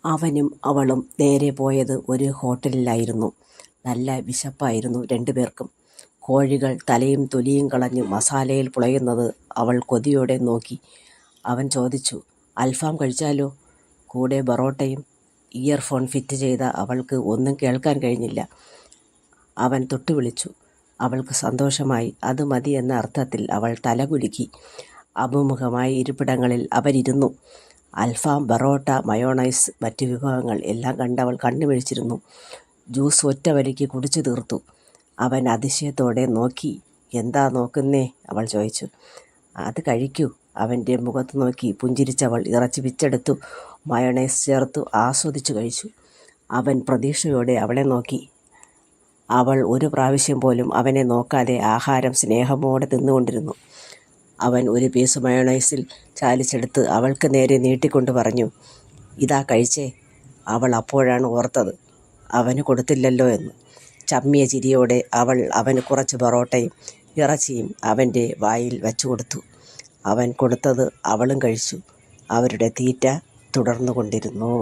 അവനും അവളും നേരെ പോയത് ഒരു ഹോട്ടലിലായിരുന്നു. നല്ല വിശപ്പായിരുന്നു രണ്ടുപേർക്കും. കോഴികൾ തലയും തൊലിയും കളഞ്ഞ് മസാലയിൽ പുളയുന്നത് അവൾ കൊതിയോടെ നോക്കി. അവൻ ചോദിച്ചു, അൽഫാം കഴിച്ചാലോ? കൂടെ ബറോട്ടയും. ഇയർഫോൺ ഫിറ്റ് ചെയ്ത അവൾക്ക് ഒന്നും കേൾക്കാൻ കഴിഞ്ഞില്ല. അവൻ തൊട്ടുവിളിച്ചു. അവൾക്ക് സന്തോഷമായി. അത് മതി എന്ന അർത്ഥത്തിൽ അവൾ തലകുലുക്കി. അഭിമുഖമായി ഇരിപ്പിടങ്ങളിൽ അവരിരുന്നു. അൽഫാം, ബറോട്ട, മയോണൈസ്, മറ്റു വിഭവങ്ങൾ എല്ലാം കണ്ടവൾ കണ്ണുമിഴിച്ചിരുന്നു. ജ്യൂസ് ഒറ്റ വലിക്ക് കുടിച്ചു തീർത്തു. അവൻ അതിശയത്തോടെ നോക്കി. എന്താ നോക്കുന്നേ? അവൾ ചോദിച്ചു. അത് കഴിക്കൂ. അവൻ്റെ മുഖത്ത് നോക്കി പുഞ്ചിരിച്ചവൾ ഇറച്ചി പിച്ചെടുത്തു. മയോണൈസ് ചേർത്തു ആസ്വദിച്ചു കഴിച്ചു. അവൻ പ്രതീക്ഷയോടെ അവളെ നോക്കി. അവൾ ഒരു പ്രാവശ്യം പോലും അവനെ നോക്കാതെ ആഹാരം സ്നേഹമോടെ തിന്നുകൊണ്ടിരുന്നു. അവൻ ഒരു പീസ് മയോണൈസിൽ ചാലിച്ചെടുത്ത് അവൾക്ക് നേരെ നീട്ടിക്കൊണ്ട് പറഞ്ഞു, ഇതാ കഴിച്ചേ. അവൾ അപ്പോഴാണ് ഓർത്തത് അവന് കൊടുത്തില്ലല്ലോ എന്ന്. ചമ്മിയ ചിരിയോടെ അവൾ അവന് കുറച്ച് ബറോട്ടയും ഇറച്ചിയും അവൻ്റെ വായിൽ വച്ചു കൊടുത്തു. അവൻ കൊടുത്തത് അവളും കഴിച്ചു. അവരുടെ തീറ്റ തുടർന്നു കൊണ്ടിരുന്നു.